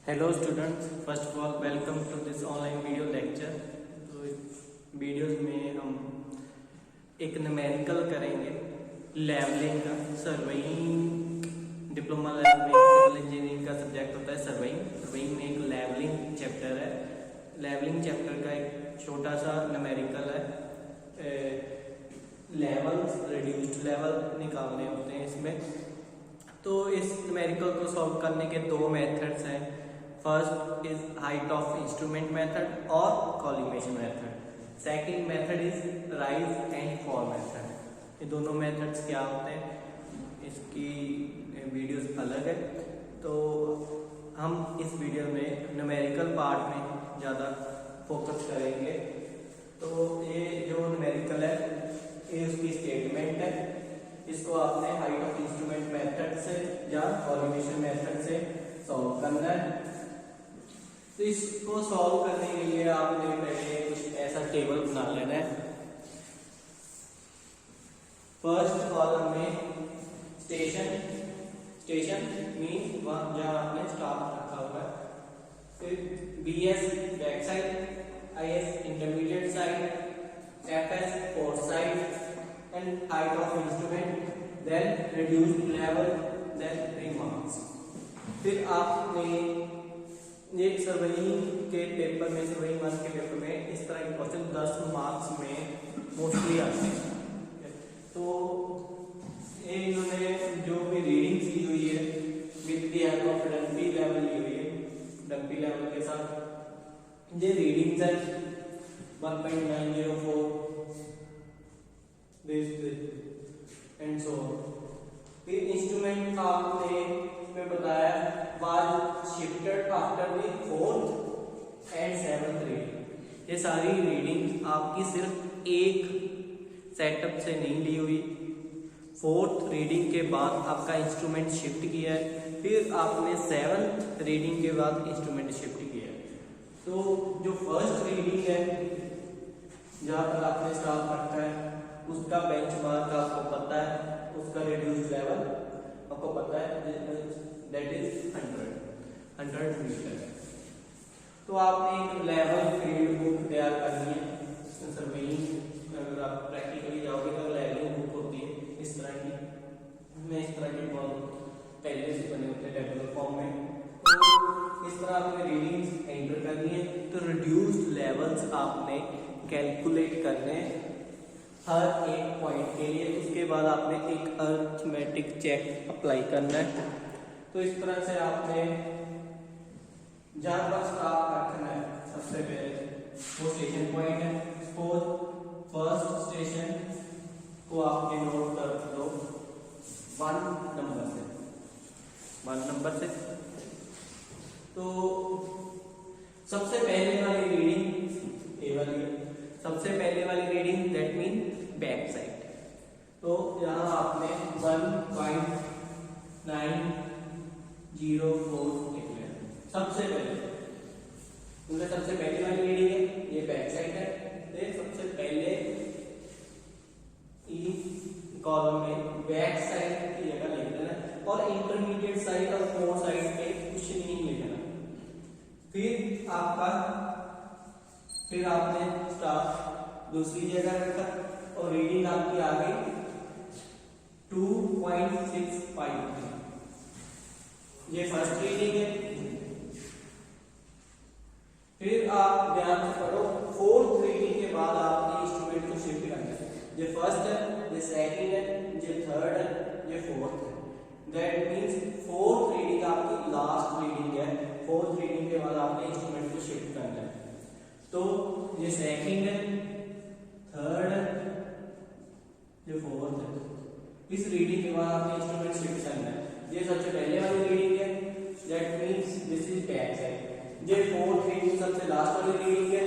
Hello students, first of all welcome to this online video lecture. तो videos में हम एक न्यूमेरिकल करेंगे लेवलिंग का। Surveying diploma levelling civil engineering का सब्जेक्ट होता है सर्वेइंग में एक लेवलिंग चैप्टर है। लेवलिंग चैप्टर का एक छोटा सा न्यूमेरिकल है। लेवल्स, रिड्यूस्ड लेवल निकालने होते हैं इसमें। तो इस न्यूमेरिकल को सॉल्व करने के दो मेथड्स हैं। First is height of instrument method और collimation method. Second method is rise and fall method. ये दोनों मेथड्स क्या होते हैं, इसकी वीडियोस अलग है। तो हम इस वीडियो में न्यूमेरिकल पार्ट में ज़्यादा फोकस करेंगे। तो ये जो न्यूमेरिकल है ये उसकी स्टेटमेंट है। इसको आपने हाइट ऑफ इंस्ट्रूमेंट मेथड से या कॉलिमेशन मेथड से सॉल्व करना है। तो इसको सॉल्व करने के लिए आपने पहले कुछ ऐसा टेबल बना लेना है। फर्स्ट कॉलम में स्टेशन मीन्स वहां जहां आपने स्टॉप रखा हुआ है। फिर BS back side, IS intermediate side, FS fourth side and height of instrument, then reduced level, then remarks। फिर आपने ये सर्वेइंग के पेपर में, सर्वेइंग 1 के पेपर में इस तरह के क्वेश्चन 10 मार्क्स में मोस्टली आते हैं। तो ये इन्होंने जो भी रीडिंग ली हुई है with the help of dumpy level ली हुई है। डंपी लेवल के साथ ये रीडिंग्स है 1.904 एंड सो। फिर इंस्ट्रूमेंट आपने इसमें बताया was shifted after the 4th and 7th reading. ये सारी रीडिंग आपकी सिर्फ एक सेटअप से नहीं ली हुई। 4th रीडिंग के बाद आपका इंस्ट्रूमेंट शिफ्ट किया है, फिर आपने 7th रीडिंग के बाद इंस्ट्रूमेंट शिफ्ट किया है। तो जो फर्स्ट रीडिंग है जहां पर आपने स्टॉप रखा है उसका बेंचमार्क आपको पता है, उसका रिड्यूस्ड लेवल आपको पता है, दैट इज 100 मीटर। तो आपने एक लेवल फील्ड बुक तैयार करनी है। सर्वेइंग अगर आप प्रैक्टिकली जाओगे तो लेवलिंग बुक होती है इस तरह की, इस तरह के पहले से बने होते हैं टेबल फॉर्म में। तो इस तरह आपने रीडिंग्स एंटर करनी है। तो रिड्यूस्ड लेवल्स आपने कैलकुलेट करने हर एक पॉइंट के लिए। उसके बाद आपने एक अरिथमेटिक चेक अप्लाई करना है। तो इस तरह से आपने जहां पर स्टॉप रखना है सबसे पहले वो स्टेशन पॉइंट है। सपोज फर्स्ट स्टेशन को आपने नोट कर दो 1 नंबर से। तो सबसे पहले वाली रीडिंग ये वाली है। सबसे पहले वाली reading that mean back side. तो यहां आपने 1.904 लिख लिया सबसे पहले, क्योंकि सबसे पहली वाली रीडिंग है, ये बैक साइड है। तो सबसे पहले इस कॉलम में बैक साइड की जगह लिख देना और इंटरमीडिएट साइड और फोर्थ साइड पे कुछ नहीं लिखना। फिर आपने स्टार दूसरी जगह रखा और रीडिंग आपकी आ गई 2.65। ये फर्स्ट रीडिंग है। फिर आप ध्यान से पढ़ो, 4th रीडिंग के बाद आपने इंस्ट्रूमेंट को शिफ्ट करना है। ये फर्स्ट है, ये सेकंड है, ये थर्ड है, ये फोर्थ है। दैट मींस 4th रीडिंग आपकी लास्ट रीडिंग है। 4th रीडिंग के बाद आपने इंस्ट्रूमेंट को शिफ्ट करना है। तो ये सेकंड है, थर्ड है, ये फोर्थ है। इस रीडिंग के बाद आपने इंस्ट्रूमेंट शिफ्ट करना है। ये सबसे पहले वाली रीडिंग है, that means this is back side. ये 4th रीडिंग सबसे लास्ट वाली रीडिंग है,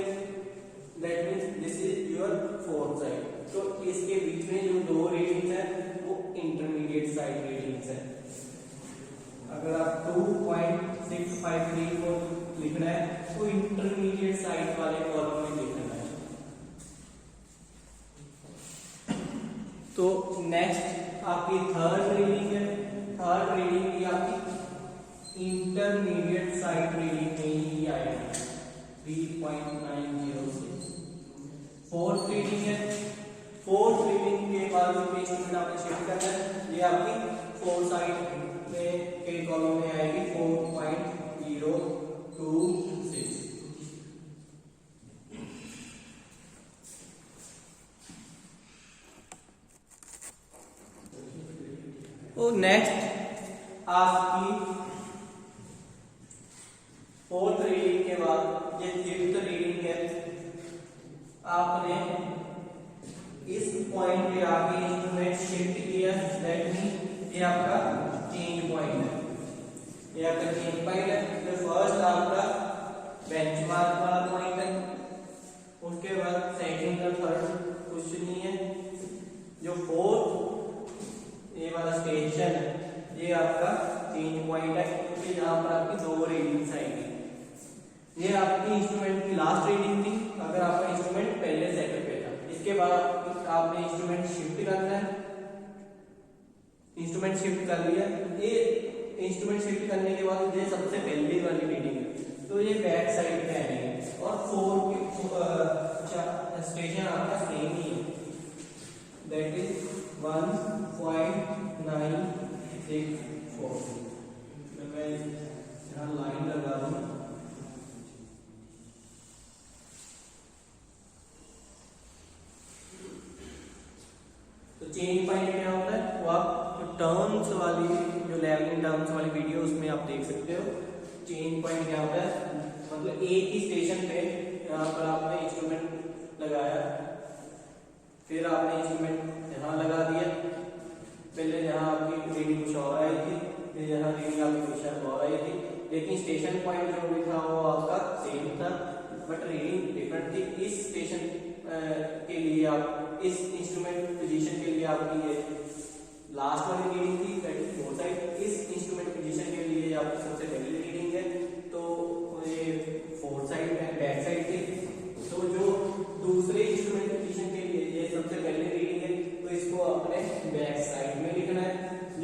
that means this is your fourth side. तो इसके बीच में जो दो रीडिंग्स हैं वो इंटरमीडिएट साइड रीडिंग्स हैं। अगर आप 2.653 को लिखना है तो इंटरमीडिएट साइड वाले कॉलम में लिखना है। तो नेक्स्ट आपकी थर्ड रीडिंग है। थर्ड रीडिंग की आपकी इंटरमीडिएट साइट रीडिंग में ही आएगा 3.906। फोर्थ रीडिंग है, फोर्थ रीडिंग के बाद इंस्ट्रूमेंट आपने शिफ्ट करना है, ये आपकी फोर साइड में के कॉलम में आएगी 4.026। तो नेक्स्ट आपकी फोर्थ रीडिंग के बाद ये फिफ्थ रीडिंग है, आपने इस पॉइंट पे आके इंस्ट्रूमेंट शिफ्ट किया, दैट मीन ये आपका चेंज पॉइंट है, ये आपका चेंज पॉइंट है। तो फर्स्ट आपका बेंचमार्क वाला पॉइंट है, उसके बाद सेकंड और थर्ड कुछ नहीं है। जो फोर्थ ये वाला स्टेशन है ये आपका चेंज पॉइंट है, क्योंकि यहाँ पर आपकी दो रीडिंग्स आएंगी। ये आपकी इंस्ट्रूमेंट की लास्ट रीडिंग थी अगर आपका इंस्ट्रूमेंट पहले सेकंड पे था। इसके बाद आपने इंस्ट्रूमेंट शिफ्ट करना है, इंस्ट्रूमेंट शिफ्ट कर लिया, ये इंस्ट्रूमेंट शिफ्ट करने के बाद ये सबसे पहली वाली रीडिंग है, तो ये बैक साइड पे आएंगे और फोर स्टेशन आपका सेम ही है, दैट इज 1.964। मैं यहाँ लाइन लगा दूं, तो चेंज पॉइंट क्या होता है वो आप टर्म्स वाली जो लेवलिंग टर्म्स वाली वीडियो उसमें आप देख सकते हो। चेंज पॉइंट क्या होता है, मतलब एक ही स्टेशन पे यहाँ पर आपने इंस्ट्रूमेंट लगाया, फिर आपने इंस्ट्रूमेंट यहाँ लगा दिया, पहले यहाँ आपकी रीडिंग कुछ और आई थी, फिर यहाँ रीडिंग आपकी कुछ और आई थी, लेकिन स्टेशन पॉइंट जो भी था वो आपका सेम था, बट रीडिंग डिफरेंट थी। इस स्टेशन के लिए आप इस इंस्ट्रूमेंट पोजीशन के लिए आपकी ये लास्ट वाली रीडिंग थी, दैट इज फोर साइड। इस इंस्ट्रूमेंट पोजीशन के लिए आपकी सबसे पहली रीडिंग है, तो ये फोर साइड है, बैक साइड थी। तो जो दूसरे इंस्ट्रूमेंट पोजीशन के लिए ये सबसे पहली रीडिंग है, तो इसको अपने बैक साइड में लिखना है।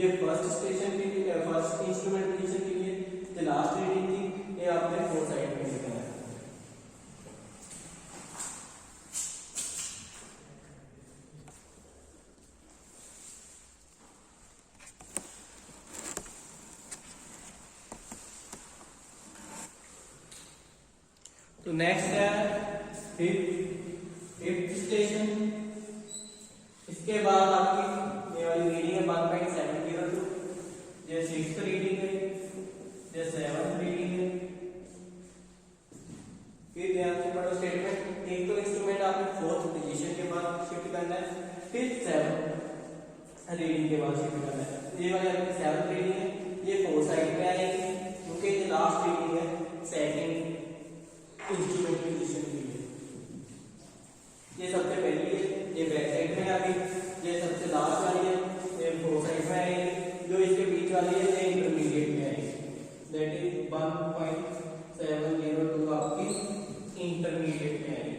ये फर्स्ट स्टेशन के लिए, फर्स्ट इंस्ट्रूमेंट पोजीशन के लिए जो लास्ट रीडिंग थी, ये आपने फोर साइड में लिखना है। तो नेक्स्ट है फिफ्थ स्टेशन। इसके बाद आपकी ये वाली रीडिंग है 1.702, ये सिक्स्थ रीडिंग है, ये सेवंथ रीडिंग है। फिर ध्यान से पढ़ो स्टेटमेंट, एक तो इंस्ट्रूमेंट आपने फोर्थ पोजीशन के बाद शिफ्ट करना है, फिर सेवंथ रीडिंग के बाद शिफ्ट करना है। ये वाली आपकी सेवंथ रीडिंग है, ये फोर साइड में आएगी, क्योंकि ये लास्ट रीडिंग है सेकंड इंस्ट्रूमेंट पोजीशन के लिए। ये सबसे पहली है, ये बैक साइड में आ गई, ये सबसे लास्ट वाली है, ये फोर साइड में आएगी, जो इसके बीच वाली है ये इंटरमीडिएट में आएगी, दैट इज 1.702 आपकी इंटरमीडिएट में आएगी।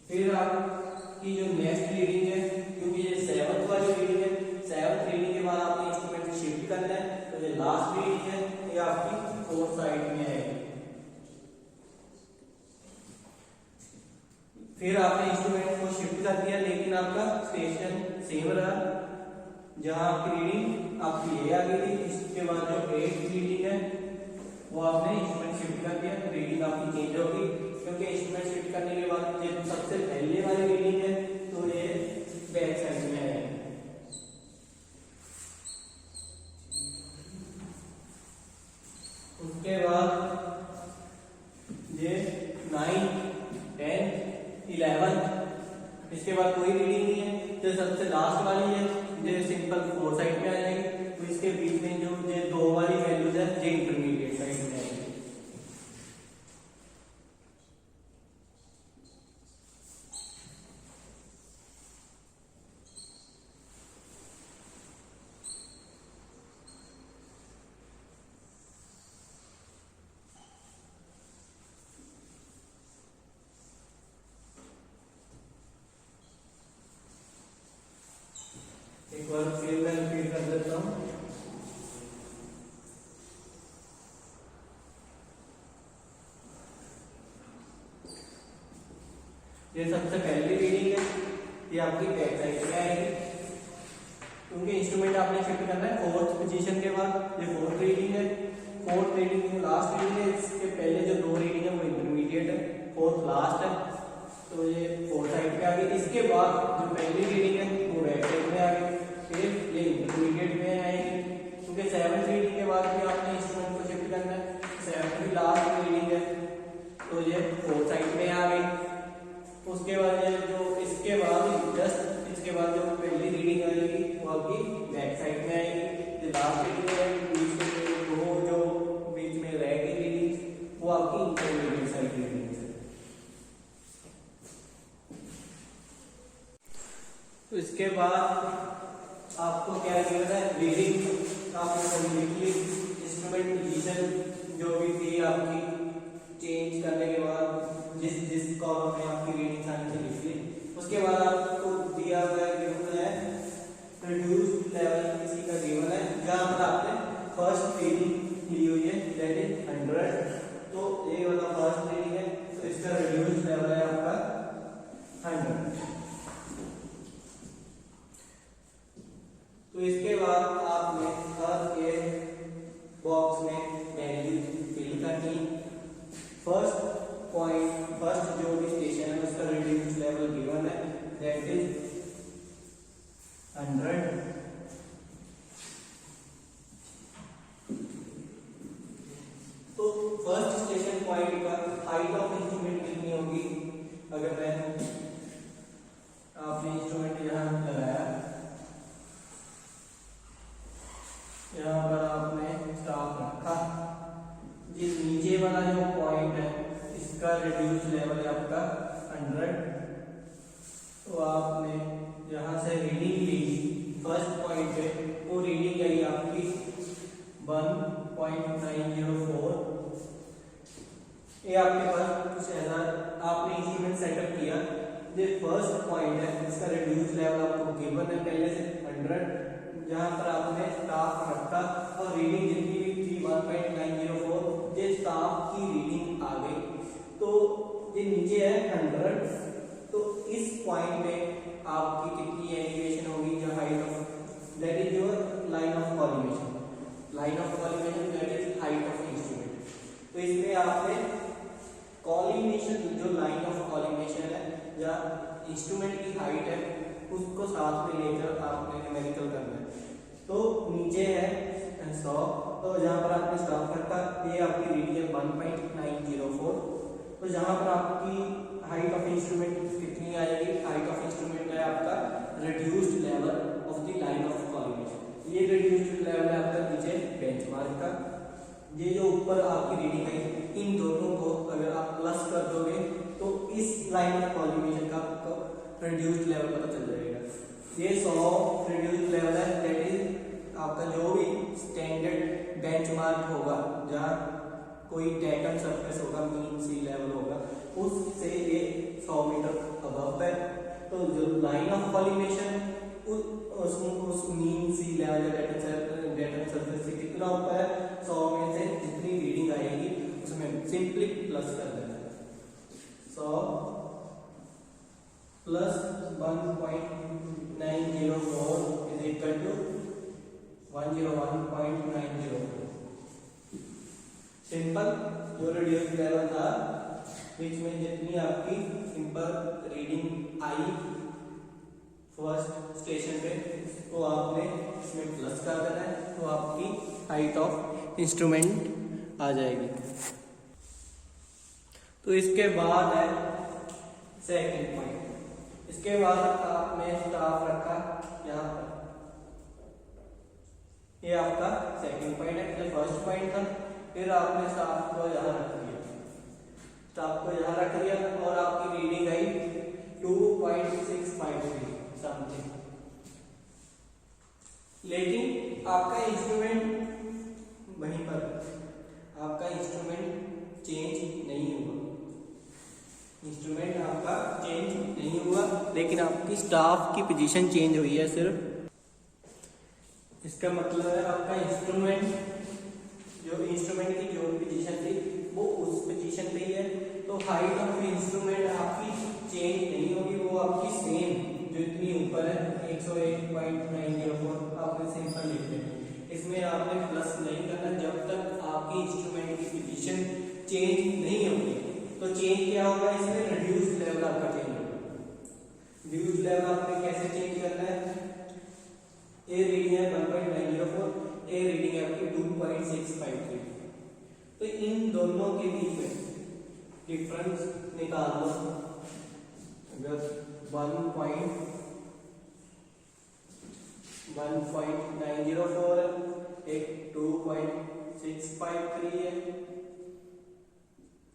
फिर आपकी जो नेक्स्ट रीडिंग है, क्योंकि ये सेवंथ वाली रीडिंग है, सेवंथ रीडिंग के बाद आपने इंस्ट्रूमेंट शिफ्ट करना है, तो ये लास्ट रीडिंग है, ये आपकी फोर्थ साइड में है। फिर आपने इंस्ट्रूमेंट को शिफ्ट कर दिया, लेकिन आपका स्टेशन सेम रहा, जहां आपकी रीडिंग आपकी ये आ गई थी, इसके बाद जो एट रीडिंग है वो आपने इंस्ट्रूमेंट शिफ्ट कर दिया, रीडिंग आपकी चेंज होगी, क्योंकि इंस्ट्रूमेंट शिफ्ट करने के बाद ये सबसे पहले वाली रीडिंग है, तो ये बैक साइड में है। उसके बाद ये 9, 10, 11, इसके बाद कोई रीडिंग नहीं है, जो सबसे लास्ट वाली है जो सिंपल फोर साइड में आ जाएगी, तो इसके बीच में जो ये दो वाली वैल्यूज है ये इंटरमीडिएट साइड में आएगी। एक बार फिर मैं रिपीट ये सबसे पहली रीडिंग है, ये आपकी बैक साइड में आएगी क्योंकि इंस्ट्रूमेंट आपने शिफ्ट करना है फोर्थ पोजीशन के बाद। ये फोर्थ रीडिंग है, फोर्थ रीडिंग लास्ट रीडिंग है, इसके पहले जो दो रीडिंग है वो इंटरमीडिएट है, फोर्थ लास्ट है, तो ये फोर्थ साइड पे आ गई। इसके बाद जो पहली रीडिंग है वो बैक साइड में आ गई, फिर ये इंटरमीडिएट में आएगी क्योंकि सेवंथ रीडिंग के बाद भी आपने इंस्ट्रूमेंट को शिफ्ट करना है, सेवंथ की लास्ट रीडिंग है तो ये फोर्थ साइड में आ गई। उसके बाद ये जो इसके बाद जस्ट इसके बाद जो पहली रीडिंग आएगी वो आपकी बैक साइड में आएगी। जो लास्ट रीडिंग है बीच में वो जो बीच में रहेगी रीडिंग वो आपकी इंटरमीडिएट साइड रीडिंग है। तो इसके बाद आपको क्या करना है, रीडिंग आपने कम्प्लीटली इंस्ट्रूमेंट पोजीशन जो भी थी आपकी चेंज करने के बाद जिस जिस कॉलम में आपकी रीडिंग आनी चाहिए लिख ली। उसके बाद आपको दिया हुआ है रिड्यूस्ड लेवल किसी का गिवन है जहां पर आपने फर्स्ट रीडिंग ली हुई है दैट इज 100, तो ये वाला फर्स्ट रीडिंग है तो इसका रिड्यूस्ड लेवल है आपका 100। तो इसके बाद आपने हर एक बॉक्स में वैल्यू फिल करनी। फर्स्ट पॉइंट फर्स्ट जो भी स्टेशन है उसका रिड्यूस्ड लेवल गिवन है दैट इज 100। तो फर्स्ट स्टेशन पॉइंट पर हाइट ऑफ इंस्ट्रूमेंट कितनी होगी, अगर मैं आपने इंस्ट्रूमेंट यहां लगाया, यहाँ पर आपने स्टाफ रखा, जिस नीचे वाला जो पॉइंट है इसका रिड्यूस लेवल है आपका 100, तो आपने यहाँ से रीडिंग ली फर्स्ट पॉइंट पे, वो रीडिंग आई आपकी 1.904। ये आपके पास कुछ ऐसा आपने इंस्ट्रूमेंट सेटअप किया, जो फर्स्ट पॉइंट है इसका रिड्यूस लेवल आपको गिवन है पहले से 100, जहां पर आपने स्टाफ रखा और रीडिंग जितनी भी थी 1.904 ये स्टाफ की रीडिंग आ गई। तो ये नीचे है 100, तो इस पॉइंट पे आपकी कितनी एलिवेशन होगी, जो height of that is your line of collimation, line of collimation that is height of instrument. तो इसमें आपने कॉलिमेशन जो लाइन ऑफ कॉलिमेशन है या इंस्ट्रूमेंट की हाइट है उसको साथ में लेकर आपने न्यूमेरिकल करना है। तो नीचे है 100, तो जहां पर आपने स्टाफ रखा ये आपकी रीडिंग है 1.904, तो जहां पर आपकी हाइट ऑफ इंस्ट्रूमेंट कितनी आएगी, हाइट ऑफ इंस्ट्रूमेंट है आपका reduced level of the line of collimation. ये रिड्यूस्ड लेवल है आपका नीचे बेंचमार्क का, ये जो ऊपर आपकी रीडिंग आई इन दोनों को अगर आप प्लस कर दोगे तो इस लाइन ऑफ कॉलिमेशन का आपको रिड्यूस्ड लेवल पता चल जाएगा। ये 100 रिड्यूस्ड लेवल है दैट इज आपका जो भी स्टैंडर्ड बेंचमार्क होगा जहां कोई डेटम सरफेस होगा, मीन सी लेवल होगा, उससे ये 100 मीटर अबव है। तो जो लाइन ऑफ कॉलिमेशन उस मीन सी लेवल या डेटम सरफेस से कितना ऊपर है, 100 में से जितनी रीडिंग आएगी उसमें सिंपली प्लस कर देना है। 100 plus 1.904 is equal to 101.904। Simple जो रिड्यूस लेवल था बीच में जितनी आपकी सिंपल रीडिंग आई फर्स्ट स्टेशन पे तो आपने इसमें प्लस कर देना है, तो आपकी हाइट ऑफ इंस्ट्रूमेंट आ जाएगी। तो इसके बाद है सेकंड पॉइंट। इसके बाद आपने स्टाफ रखा यहाँ पर, ये आपका सेकंड पॉइंट है, जो फर्स्ट पॉइंट था। फिर आपने स्टाफ को यहाँ रख दिया, स्टाफ को यहाँ रख दिया और आपकी रीडिंग आई 2.653 समथिंग, लेकिन आपका इंस्ट्रूमेंट वहीं पर, आपका इंस्ट्रूमेंट चेंज नहीं हुआ, इंस्ट्रूमेंट आपका चेंज नहीं हुआ, लेकिन आपकी स्टाफ की पोजीशन चेंज हुई है सिर्फ। इसका मतलब है आपका इंस्ट्रूमेंट जो इंस्ट्रूमेंट की जो पोजीशन थी वो उस पोजीशन पे ही है, तो हाइट ऑफ इंस्ट्रूमेंट आपकी चेंज नहीं होगी, वो आपकी सेम जो इतनी ऊपर है 101.904 आपने सिंपल लिख देना। इसमें आपने प्लस नहीं करना जब तक आपकी इंस्ट्रूमेंट की पोजीशन चेंज नहीं होगी। तो चेंज क्या होगा इसमें, रिड्यूस लेवल आपका चेंज होगा। रिड्यूस लेवल आपने कैसे चेंज करना है, ए रीडिंग है 1.904, ए रीडिंग है आपकी 2.653। तो इन दोनों के बीच में डिफरेंस निकाल लो। अगर 1.904 है, एक 2.653 है,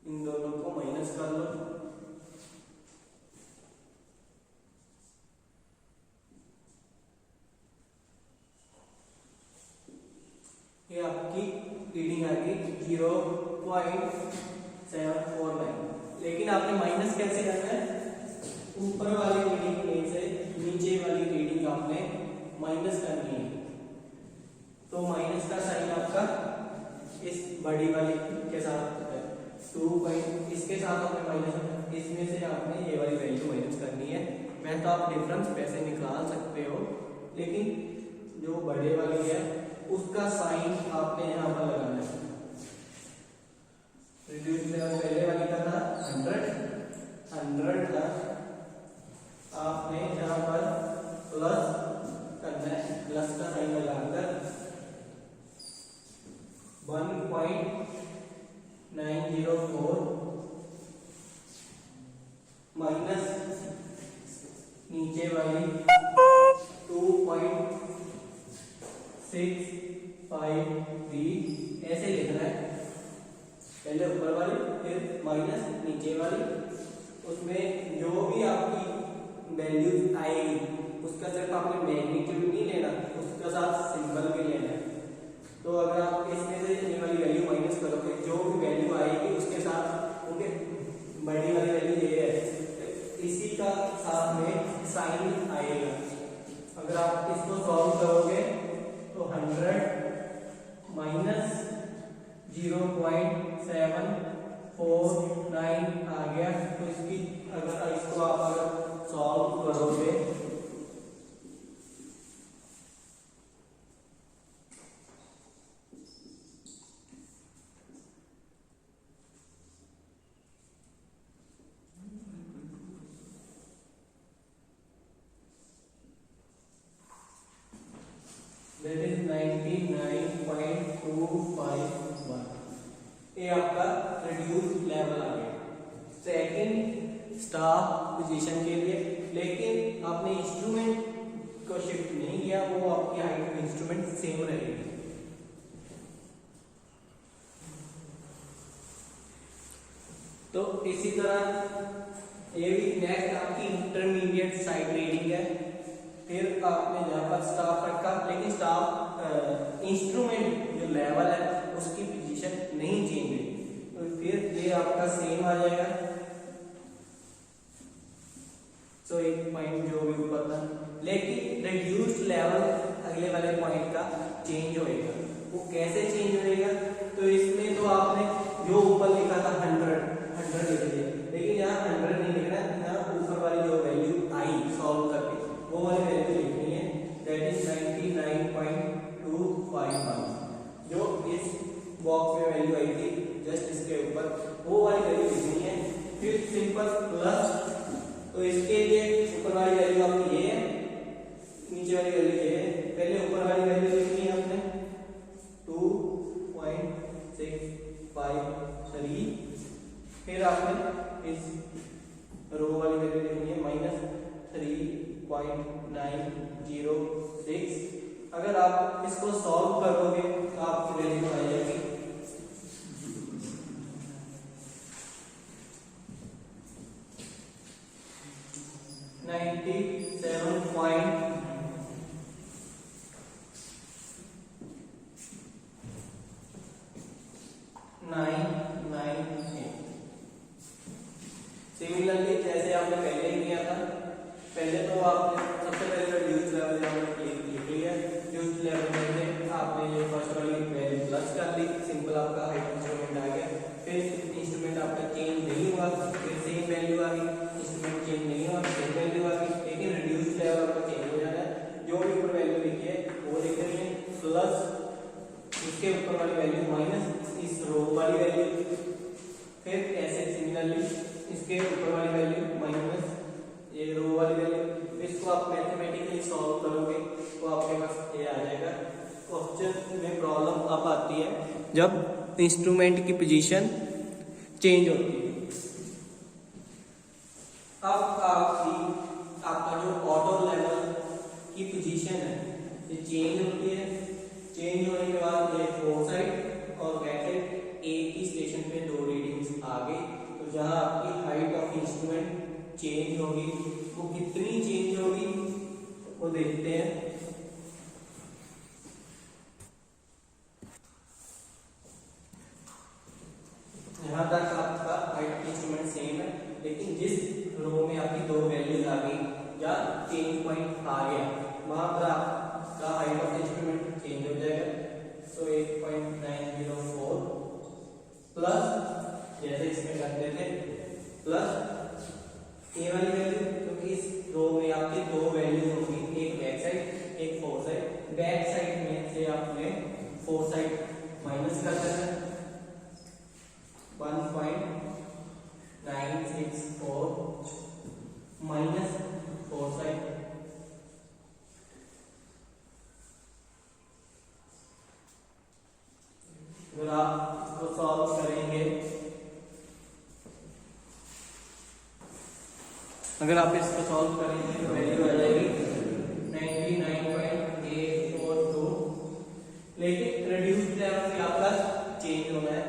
इन दोनों को माइनस कर लो। ये आपकी रीडिंग आ गई 0.749। लेकिन आपने माइनस कैसे करना है, ऊपर वाली रीडिंग से नीचे वाली रीडिंग आपने माइनस करनी है। तो माइनस का साइन आपका इस बड़ी वाली के साथ है, 2. इसके साथ आपने माइनस, इसमें से आपने ये वाली वैल्यू माइनस करनी है। मैं तो आप डिफरेंस पैसे निकाल सकते हो, लेकिन जो बड़े वाली है उसका साइन आपने यहाँ पर लगाना है। रिड्यूस लेवल पहले वाली का था 100 था, आपने यहाँ पर प्लस करना है, प्लस का साइन लगाकर 1.904 माइनस नीचे वाली 2.653 ऐसे लिखना है। पहले ऊपर वाली फिर माइनस नीचे वाली, उसमें जो भी आपकी वैल्यूज आएगी उसका सिर्फ आपने मैग्नीट्यूड नहीं लेना, उसका साथ सिंबल भी लेना है। तो अगर आप इसमें से ये वाली वैल्यू माइनस करोगे, जो भी वैल्यू आएगी उसके साथ, ओके बड़ी वाली वैल्यू ये है, इसी का साथ में साइन आएगा। अगर आप इसको सॉल्व करोगे तो 100 माइनस 0.749 आ गया। तो इसकी अगर इसको आप अगर सॉल्व करोगे that is 99.251। ये आपका रिड्यूस लेवल आ गया सेकंड स्टाफ पोजीशन के लिए। लेकिन आपने इंस्ट्रूमेंट को शिफ्ट नहीं किया, वो आपकी हाइट ऑफ इंस्ट्रूमेंट सेम रहेगी। तो इसी तरह ये भी नेक्स्ट आपकी इंटरमीडिएट साइड रीडिंग है। फिर आपने यहाँ पर स्टाफ रखा, लेकिन स्टाफ इंस्ट्रूमेंट जो लेवल है उसकी पोजीशन नहीं चेंज हुई, तो फिर ये आपका सेम आ जाएगा। सो एक पॉइंट जो भी ऊपर था, लेकिन रिड्यूस्ड लेवल अगले वाले पॉइंट का चेंज होएगा। वो कैसे चेंज होएगा, तो इसमें तो आपने जो ऊपर लिखा था 100 लिख दिया, लेकिन यहाँ 100 नहीं लिखना है, यहाँ ऊपर वाली जो वैल्यू आई सॉल्व करके वो वाली वैल्यू लिखनी है, दैट इज 99.251। जो इस बॉक्स में वैल्यू आई थी जस्ट इसके ऊपर, वो वाली वैल्यू लिखनी है। फिर सिंपल प्लस, तो इसके लिए ऊपर वाली वैल्यू आपकी ये है, नीचे वाली वैल्यू ये है। पहले ऊपर वाली वैल्यू लिखनी है आपने 2.653, फिर आपने इस रो वाली वैल्यू लिखनी है -3.906। अगर आप इसको सॉल्व करोगे तो आपकी वैल्यू आ जाएगी 97.998। सिमिलरली जैसे आपने पहले ही किया था, पहले तो आपने सबसे पहले रिड्यूस लेवल लिख लिया, रिड्यूस लेवल में से आपने ये फर्स्ट वाली वैल्यू प्लस कर दी, सिंपल आपका हाइट इंस्ट्रूमेंट आ गया। फिर इंस्ट्रूमेंट आपका चेंज नहीं हुआ, प्लस इसके ऊपर वाली वैल्यू माइनस इस रो वाली वैल्यू, फिर ऐसे सिमिलरली इसके ऊपर वाली वैल्यू माइनस ये रो वाली वैल्यू। इसको आप मैथमेटिकली सॉल्व करोगे तो आपके पास ये आ जाएगा। क्वेश्चन में प्रॉब्लम अब आती है जब इंस्ट्रूमेंट की पोजीशन चेंज होती है। अब आपका जो ऑटो लेवल की पोजीशन है ये चेंज होती है। चेंज होने के बाद ये फोर साइड और बैक साइड एक ही स्टेशन पे दो रीडिंग्स आ गई। तो जहां आपकी हाइट ऑफ इंस्ट्रूमेंट चेंज होगी, वो कितनी चेंज होगी वो देखते हैं। यहां तक आपका हाइट इंस्ट्रूमेंट सेम है, लेकिन जिस रो में आपकी दो वैल्यूज आ गई या चेंज पॉइंट आ गया वहां पर आपका हाइट ऑफ इंस्ट्रूमेंट चेंज हो जाएगा। तो 8.904 प्लस जैसे इसमें करते थे प्लस ए वाली वैल्यू, क्योंकि इस रो में आपकी दो वैल्यूज होंगी, एक बैक साइड एक फोर साइड। बैक साइड में से आपने फोर साइड माइनस कर देना है 1.964 माइनस फोर साइड। अगर आप इसको सॉल्व करेंगे, अगर आप इसको सॉल्व करेंगे तो वैल्यू आ जाएगी 99.842। लेकिन रिड्यूस्ड लेवल में आपका चेंज होना है,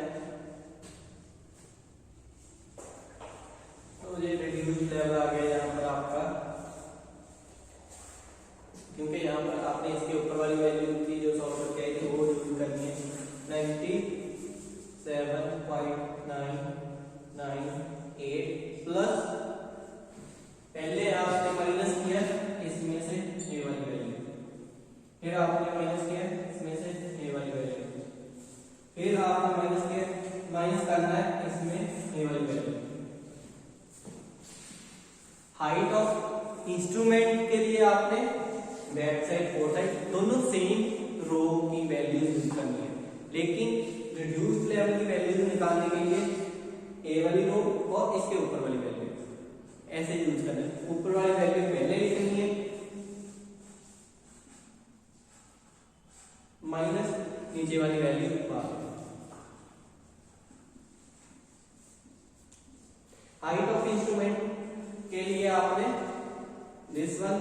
तो ये रिड्यूस्ड लेवल आ गया यहाँ पर आपका, क्योंकि यहाँ पर आपने इसके ऊपर वाली वैल्यू थी जो सॉल्व करके आई थी वो यूज करनी है 97.998 प्लस पहले आपने माइनस किया इसमें से ए वाली वैल्यू, फिर आपने माइनस किया इसमें से ए वाली वैल्यू, फिर आपने माइनस किया, माइनस करना है इसमें ए वाली वैल्यू। हाइट ऑफ इंस्ट्रूमेंट के लिए आपने बैक साइड फोर साइड दोनों सेम रो की वैल्यूज यूज करनी है, लेकिन रिड्यूस्ड लेवल की वैल्यूज निकालने के लिए ए वाली रो और इसके ऊपर वाली वैल्यू ऐसे यूज करना है। ऊपर वाली वैल्यू पहले लिखनी है माइनस नीचे वाली वैल्यू बाद। हाइट ऑफ इंस्ट्रूमेंट के लिए आपने this one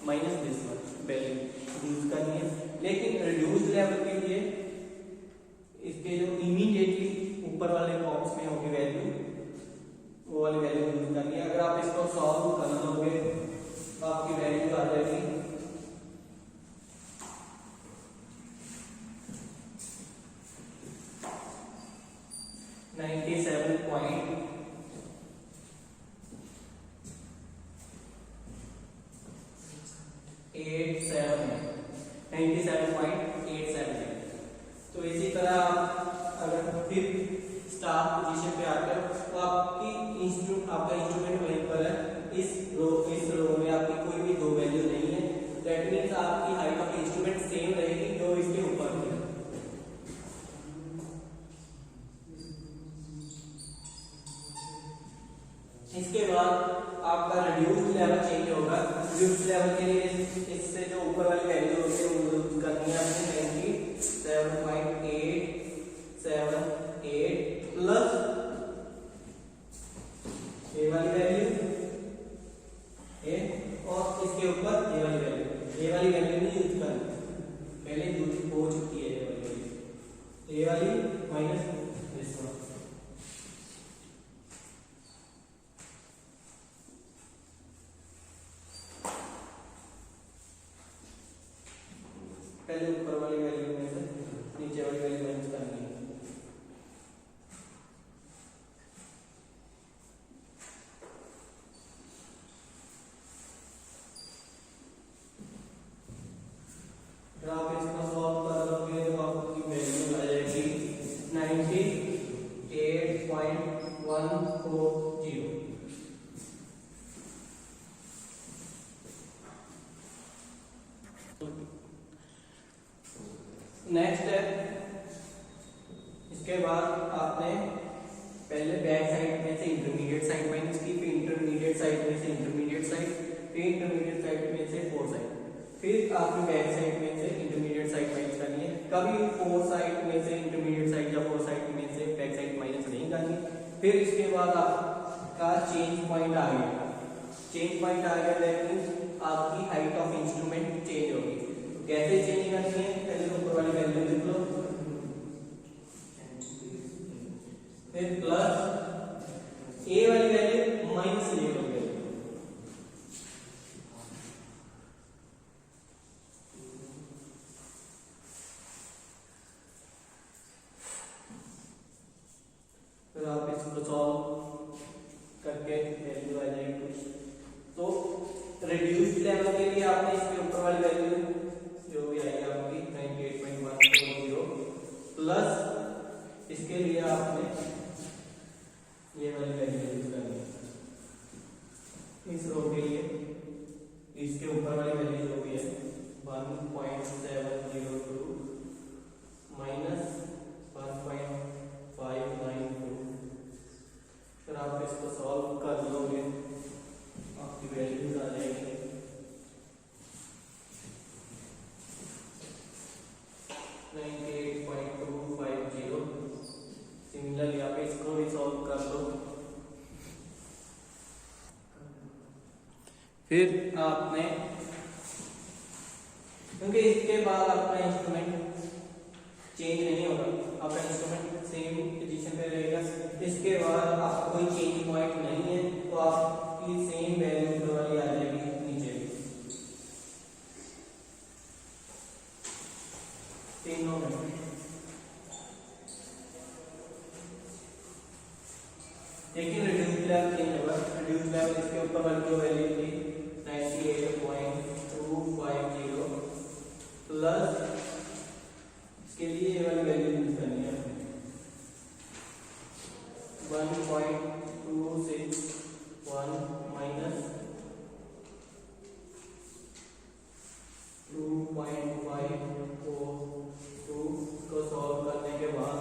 minus this one value use करनी है, लेकिन रिड्यूस्ड लेवल के लिए इसके जो इमीडिएटली ऊपर वाले बॉक्स में होगी वैल्यू वो वाली वैल्यू यूज करनी है। अगर आप इसको सॉल्व कर लोगे तो आपकी वैल्यू आ जाएगी 97.87। तो इसी तरह अगर फिर स्टार पोजीशन पे आकर तो आपका इंस्ट्रूमेंट वहीं पर है, इस रो में आपकी कोई भी दो वैल्यू नहीं है। दैट मींस आपकी हाइट ऑफ इंस्ट्रूमेंट सेम रहेगी जो इसके ऊपर है। इसके बाद आपका रिड्यूस्ड लेवल चेंज होगा। रिड्यूस्ड लेवल के लिए इससे जो ऊपर वाली वैल्यू होती है वो यूज करनी है आपने 97.878 प्लस ए वाली वैल्यू ए और इसके ऊपर ए वाली वैल्यू। ए वाली वैल्यू नहीं यूज करनी, पहले यूज हो चुकी है ए वाली माइनस दिस वन। पहले ऊपर वाली वैल्यू में से नीचे वाली वैल्यू माइनस करनी है। अगर आप इसको सॉल्व करोगे तो आपकी वैल्यू आ जाएगी 98.140। नेक्स्ट है, इसके बाद आपने पहले बैक साइड में से इंटरमीडिएट साइड माइनस की, फिर इंटरमीडिएट साइड में से इंटरमीडिएट साइड, फिर इंटरमीडिएट साइड में से फोर साइड, फिर आपने बैक साइड में से इंटरमीडिएट साइड माइनस करनी है। कभी फोर साइड में से इंटरमीडिएट साइड या फोर साइड में से बैक साइड माइनस नहीं करनी। फिर इसके बाद आपका चेंज पॉइंट आ गया, चेंज पॉइंट आ गया दैट मींस आपकी हाइट ऑफ इंस्ट्रूमेंट चेंज होगी। तो कैसे चेंज करनी है, पहले तो ऊपर वाली वैल्यू लिख लो, फिर प्लस ए वाली वैल्यू माइनस ए वाली वैल्यू, फिर आप इसको सॉल्व करके वैल्यू आ जाएगी कुछ। तो रिड्यूस्ड लेवल के लिए आपने इसके ऊपर वाली वैल्यू जो भी आएगी आपकी 98.140 प्लस इसके लिए आपने ये वाली वैल्यू यूज करनी है इस रो के लिए, इसके ऊपर वाली वैल्यू जो भी है 1.702 माइनस 1.592। फिर आप इसको सॉल्व कर लोगे, आपकी वैल्यूज आ जाएगी 98.250। सिमिलरली आप इसको भी सॉल्व कर लो। फिर आपने, क्योंकि इसके बाद आपका इंस्ट्रूमेंट चेंज नहीं होगा, आपका इंस्ट्रूमेंट सेम पोजीशन पे रहेगा। इसके बाद आपका कोई चेंज पॉइंट नहीं है, तो आपकी सेम वैल्यू ऊपर वाली आ जाएगी नीचे भी तीनों में। लेकिन रिड्यूस लेवल चेंज होगा, रिड्यूस लेवल इसके ऊपर वाली जो वैल्यू थी 98.250 प्लस इसके लिए ये वाली वैल्यू यूज करनी है 1.261 माइनस 2.542 को सॉल्व करने के बाद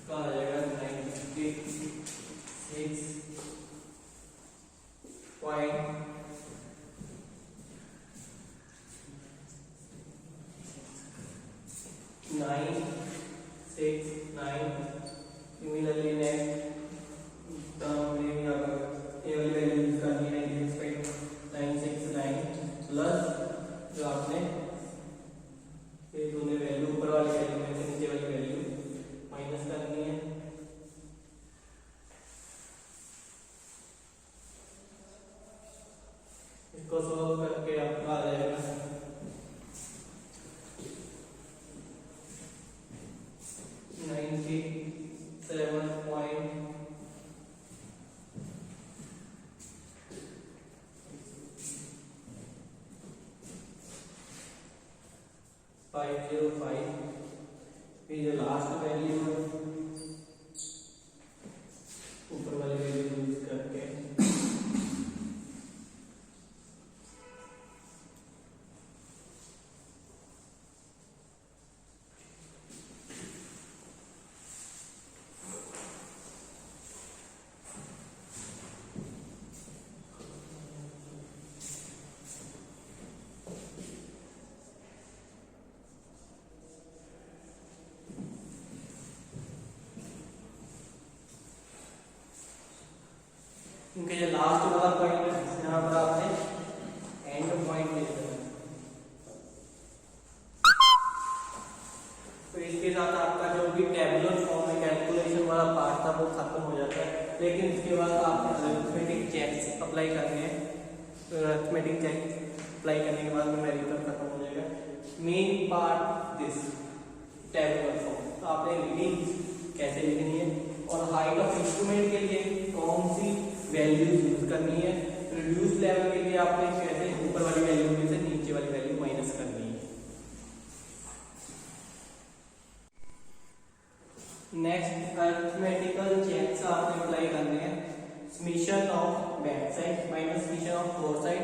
का आ जाएगा 96.969। सिमिलरली नेक्स्ट टर्म में भी आपको ये वाली वैल्यू यूज करनी है 96.969 प्लस जो आपने ये दोनों वैल्यू ऊपर वाली वैल्यू में से नीचे वाली वैल्यू माइनस करनी है। इसको सॉल्व करके आपका आ जाएगा 97.505। फिर जो लास्ट वैल्यू है ऊपर वाली वैल्यू यूज करके क्योंकि ये लास्ट वाला पॉइंट है, यहाँ पर आपने एंड पॉइंट ले लेना। तो इसके साथ आपका जो भी टेबुलर फॉर्म में कैलकुलेशन वाला पार्ट था वो खत्म हो जाता है। लेकिन इसके बाद आपने अरिथमेटिक चेक्स अप्लाई करने हैं। तो अरिथमेटिक चेक अप्लाई करने के बाद न्यूमेरिकल खत्म हो जाएगा। Main part this tabular form, तो आपने रीडिंग कैसे लिखनी है और हाइट ऑफ इंस्ट्रूमेंट के लिए कौन सी वैल्यूज यूज करनी है, रिड्यूस लेवल के लिए आपने कैसे ऊपर वाली वैल्यू में से नीचे वाली वैल्यू माइनस करनी है। नेक्स्ट अरिथमेटिकल चेक्स आपने अप्लाई करने हैं। Summation of back side minus summation of fore side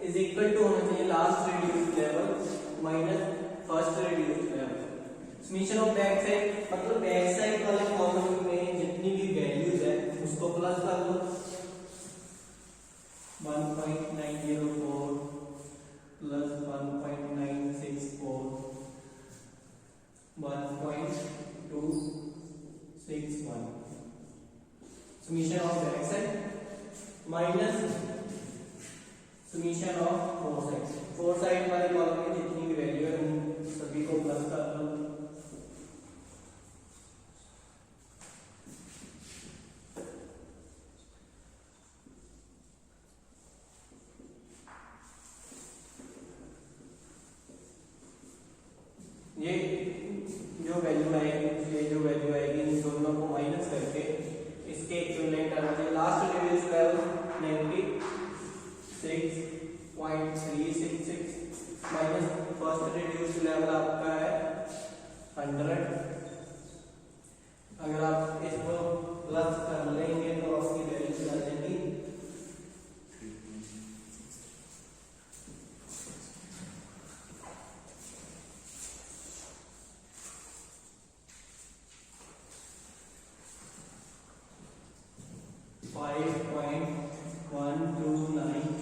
is equal to होना चाहिए last reduce level summation of back side मतलब बैक साइड वाले कॉलम में जितनी भी वैल्यूज है उसको प्लस कर लो। 1.904 plus 1.964 1.261 summation of back side minus summation of fore side वाले कॉलम में जितनी भी वैल्यू है उन सभी को प्लस कर लो। ये जो वैल्यू आएगी इन दोनों को माइनस करके इसके इक्विवेलेंट आना चाहिए। Last reduce level 96.366 minus first reduce level आपका है 100। अगर आप इसको प्लस कर लेंगे तो आपकी वैल्यू आ जाएगी 5.129।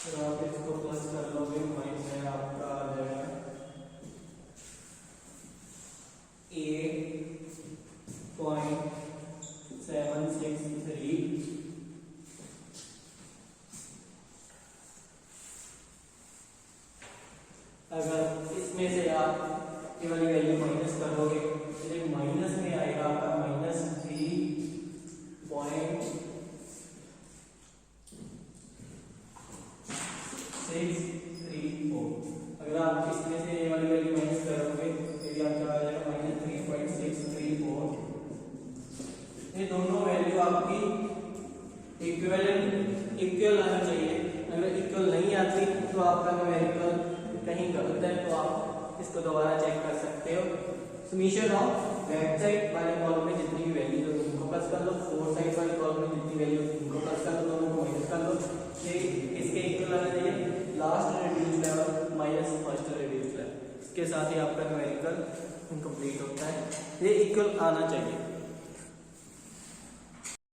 तो आप इसको प्लस कर लोगे माइनस है आपका आ जाएगा 8.763। अगर इसमें से आप ये वाली वैल्यू माइनस करोगे तो ये माइनस में आएगा आपका -3.634। अगर आप इसमें से ये वाली वैल्यू माइनस करोगे तो ये आपका आ जाएगा -3.634। ये दोनों वैल्यू आपकी इक्वल आना चाहिए। अगर इक्वल नहीं आती तो आपका न्यूमेरिकल कहीं गलत है, तो आप इसको दोबारा चेक कर सकते हो। समीशन ऑफ बैक साइड वाले कॉलम में जितनी भी वैल्यू है उनको प्लस कर लो, फोर साइड वाले कॉलम में जितनी वैल्यू है उनको प्लस कर लो, दोनों को माइनस कर लो। ये इसके इक्वल आना चाहिए last reduce level minus first reduce level. इसके साथ ही आपका न्यूमेरिकल कंप्लीट होता है। ये इक्वल आना चाहिए।